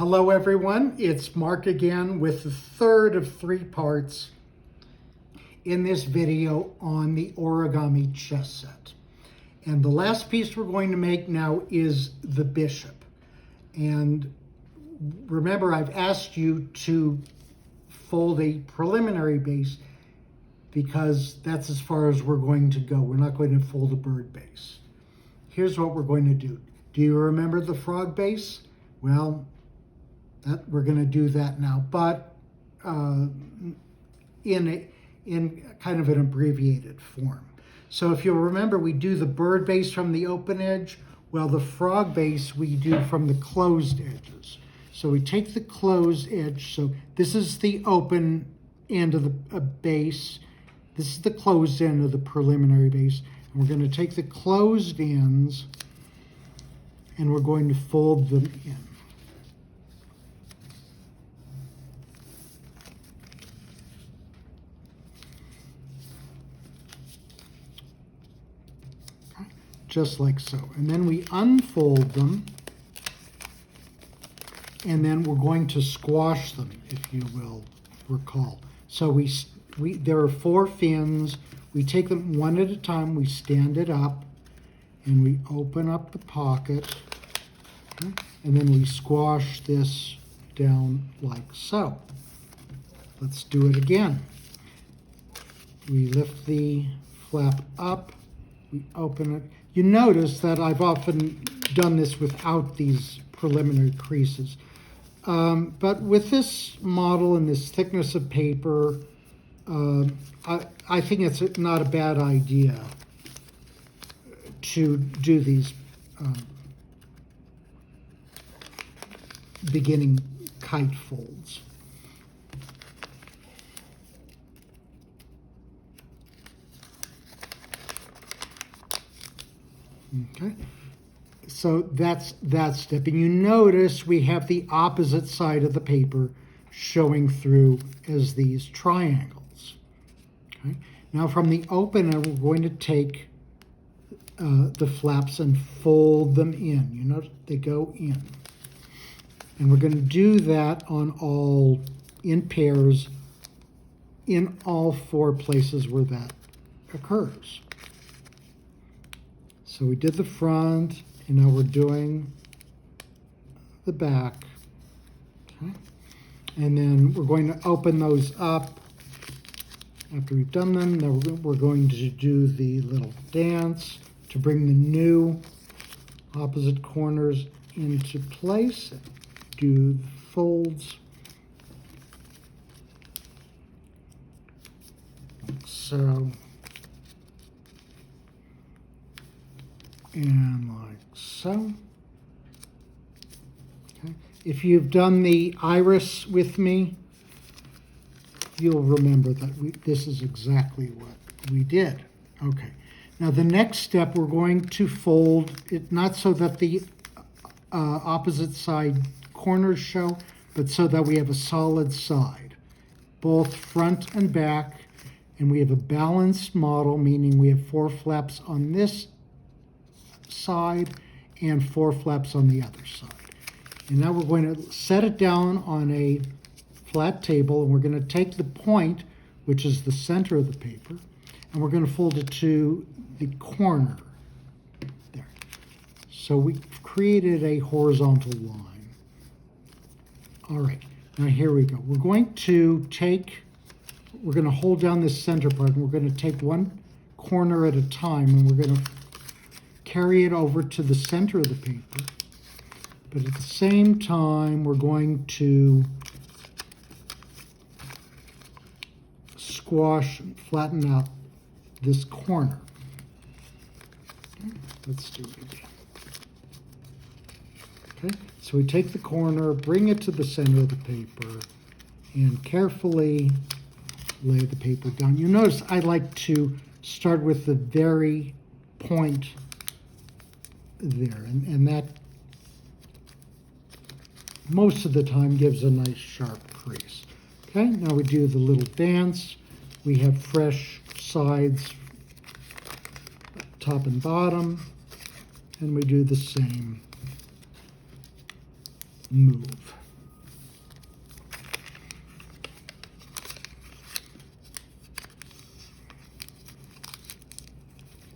Hello everyone, it's Mark again with the third of 3 parts in this video on the Origami Chess Set. And the last piece we're going to make now is the bishop. And remember, I've asked you to fold a preliminary base because that's as far as we're going to go. We're not going to fold a bird base. Here's what we're going to do. Do you remember the frog base? Well, we're going to do that now, but in kind of an abbreviated form. So if you'll remember, we do the bird base from the open edge. Well, the frog base we do from the closed edges. So we take the closed edge. So this is the open end of the base. This is the closed end of the preliminary base. And we're going to take the closed ends and we're going to fold them in. Just like so. And then we unfold them, and then we're going to squash them, if you will recall. So there are 4 fins. We take them one at a time. We stand it up, and we open up the pocket, okay? And then we squash this down like so. Let's do it again. We lift the flap up. We open it. You notice that I've often done this without these preliminary creases. But with this model and this thickness of paper, I think it's not a bad idea to do these beginning kite folds. Okay, so that's that step. And you notice we have the opposite side of the paper showing through as these triangles. Okay, now from the opener, we're going to take the flaps and fold them in. You notice they go in. And we're going to do that on all, in pairs, in all 4 places where that occurs. So we did the front, and now we're doing the back. Okay. And then we're going to open those up. After we've done them, now we're going to do the little dance to bring the new opposite corners into place. Do the folds. Like so. And like so. Okay. If you've done the iris with me, you'll remember that this is exactly what we did. Okay. Now the next step, we're going to fold it not so that the opposite side corners show, but so that we have a solid side, both front and back, and we have a balanced model, meaning we have 4 flaps on this side and 4 flaps on the other side. And now we're going to set it down on a flat table, and we're going to take the point, which is the center of the paper, and we're going to fold it to the corner there. So we created a horizontal line. All right, now here we go. We're going to hold down this center part, and we're going to take 1 corner at a time, and we're going to carry it over to the center of the paper, but at the same time, we're going to squash and flatten out this corner. Okay, let's do it again. Okay, so we take the corner, bring it to the center of the paper, and carefully lay the paper down. You notice I like to start with the very point there, and that most of the time gives a nice sharp crease. Okay, now we do the little dance. We have fresh sides, top and bottom, and we do the same move.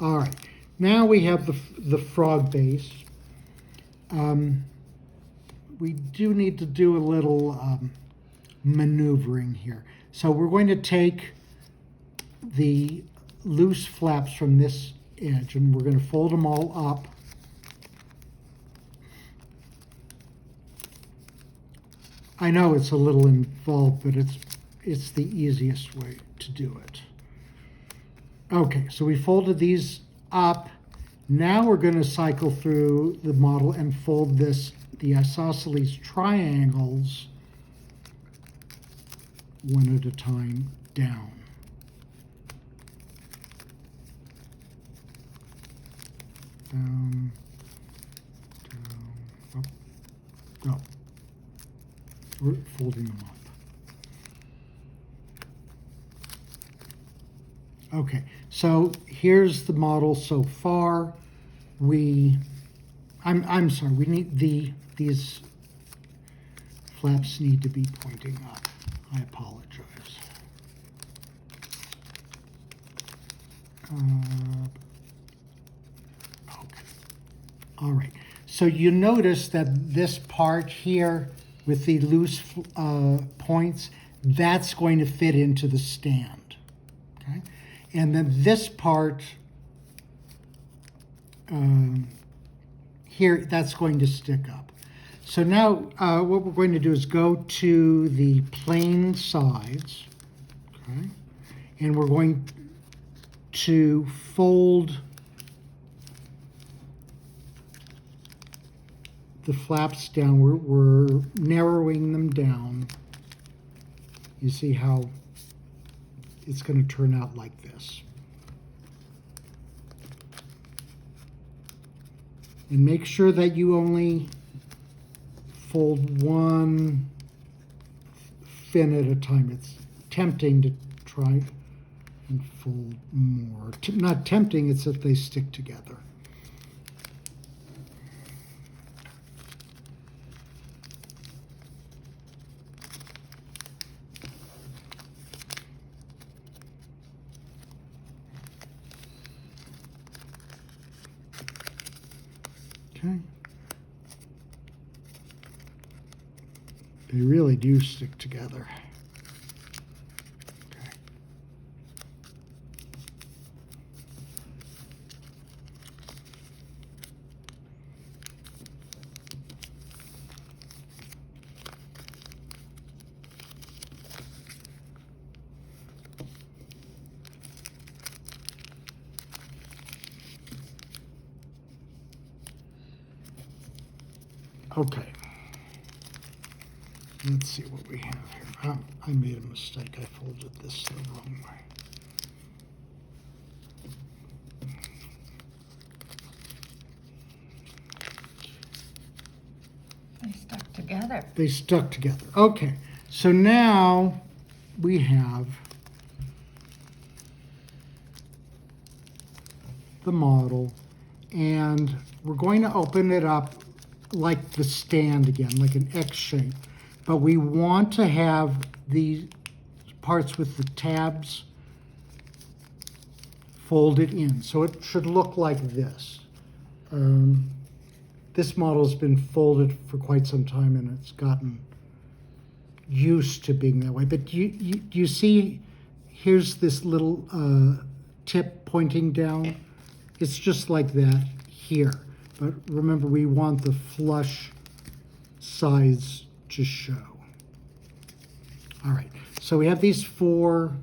All right. Now we have the frog base. We do need to do a little maneuvering here. So we're going to take the loose flaps from this edge and we're going to fold them all up. I know it's a little involved, but it's the easiest way to do it. Okay, so we folded these up. Now we're going to cycle through the model and fold the isosceles triangles one at a time down. Down, up, no. We're folding them up. Okay, so here's the model so far. I'm sorry, we need these flaps need to be pointing up. I apologize. Okay. All right. So you notice that this part here with the loose points, that's going to fit into the stand. Okay. And then this part here, that's going to stick up. So now what we're going to do is go to the plain sides, okay, and we're going to fold the flaps down. We're narrowing them down. You see how it's going to turn out like this. And make sure that you only fold one fin at a time. It's tempting to try and fold more. Not tempting, it's that they stick together. Okay. They really do stick together. Okay. Let's see what we have here. I made a mistake. I folded this the wrong way. They stuck together. They stuck together. Okay. So now we have the model, and we're going to open it up like the stand again, like an X shape. But we want to have these parts with the tabs folded in. So it should look like this. This model has been folded for quite some time and it's gotten used to being that way. But you see, here's this little tip pointing down. It's just like that here. But remember, we want the flush sides to show. All right, so we have these four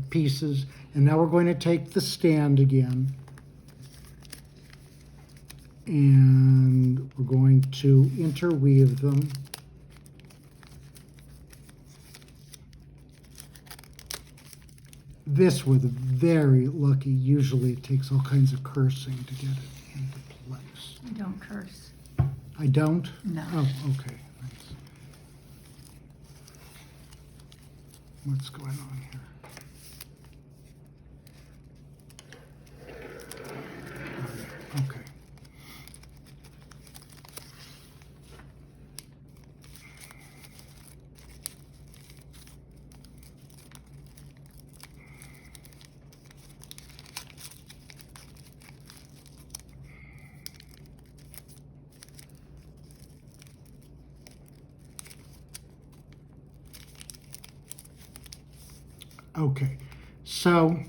pieces, and now we're going to take the stand again, and we're going to interweave them. This was very lucky. Usually it takes all kinds of cursing to get it into place. I don't curse. I don't? No. Oh, okay. Thanks. What's going on here? Okay. Okay, so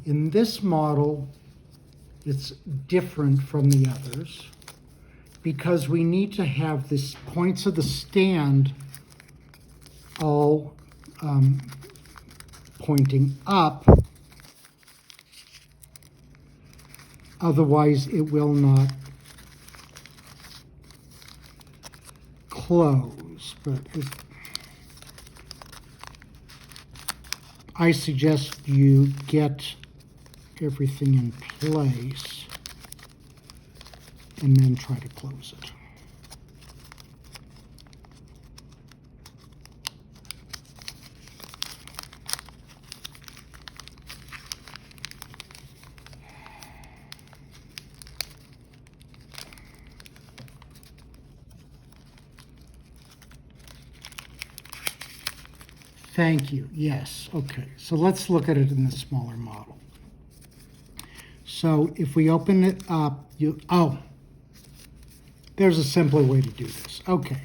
in this model, it's different from the others because we need to have this points of the stand all pointing up. Otherwise, it will not close. But I suggest you get everything in place and then try to close it. Thank you. Yes. Okay. So let's look at it in the smaller model. So if we open it up, there's a simpler way to do this. Okay.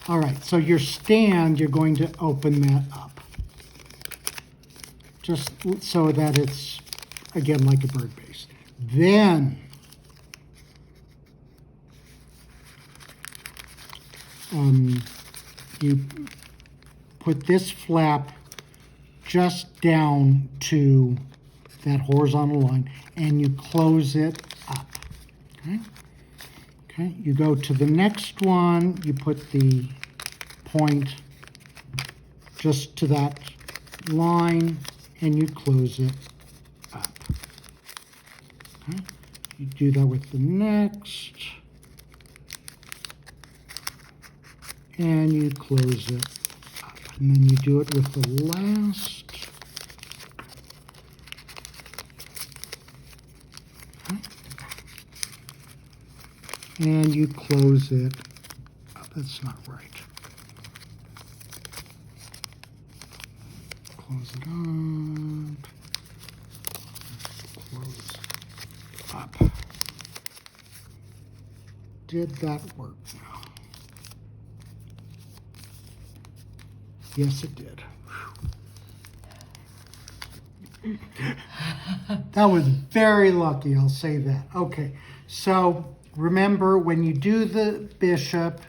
All right. So your stand, you're going to open that up. Just so that it's, again, like a bird base. Then you put this flap just down to that horizontal line and you close it up. Okay? Okay, you go to the next one, you put the point just to that line and you close it up. Okay? You do that with the next. And you close it up. And then you do it with the last. Okay. And you close it up. That's not right. Close it up. Close up. Did that work? Yes, it did. That was very lucky, I'll say that. Okay, so remember when you do the bishop,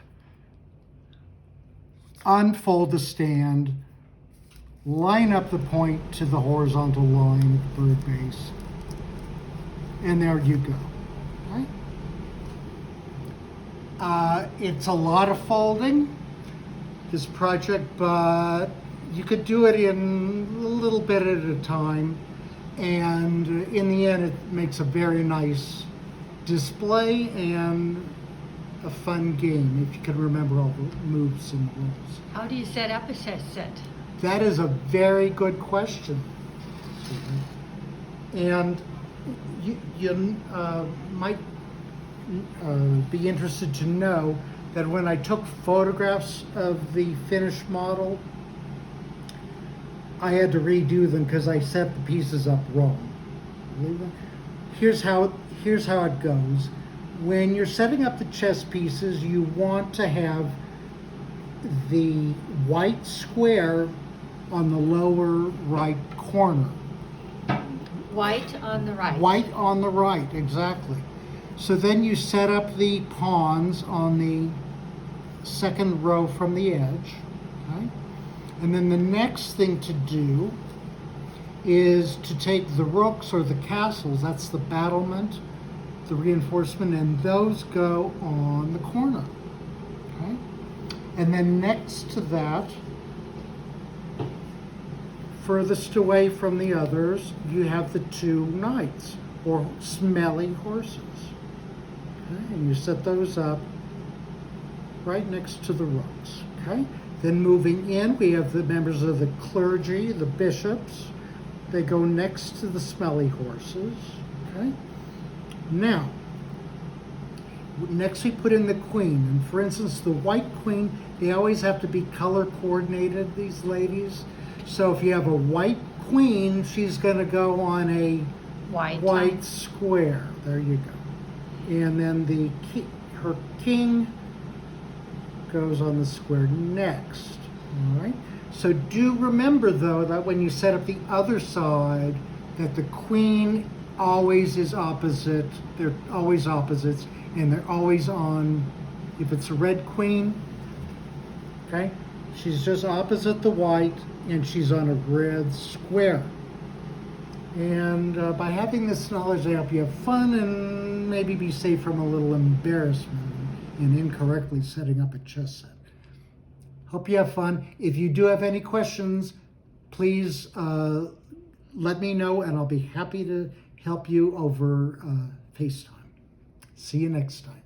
unfold the stand, line up the point to the horizontal line of the bird base, and there you go. Right? It's a lot of folding, this project, but you could do it in a little bit at a time, and in the end it makes a very nice display and a fun game if you can remember all the moves and rules. How do you set up a chess set? That is a very good question. And you might be interested to know that when I took photographs of the finished model, I had to redo them because I set the pieces up wrong. Here's how it goes. When you're setting up the chess pieces, you want to have the white square on the lower right corner. White on the right. White on the right, exactly. So then you set up the pawns on the second row from the edge, okay? And then the next thing to do is to take the rooks or the castles, that's the battlement, the reinforcement, and those go on the corner, okay? And then next to that, furthest away from the others, you have the two knights, or smelly horses. Okay? And you set those up right next to the rooks. Okay? Then moving in, we have the members of the clergy, the bishops. They go next to the smelly horses. Okay? Now, next we put in the queen. And for instance, the white queen, they always have to be color coordinated, these ladies. So if you have a white queen, she's going to go on a white square. There you go. And then her king goes on the square next. All right. So do remember, though, that when you set up the other side, that the queen always is opposite. They're always opposites, and they're always on. If it's a red queen, okay, she's just opposite the white, and she's on a red square. And by having this knowledge, they help you have fun and maybe be safe from a little embarrassment in incorrectly setting up a chess set. Hope you have fun. If you do have any questions, please let me know, and I'll be happy to help you over FaceTime. See you next time.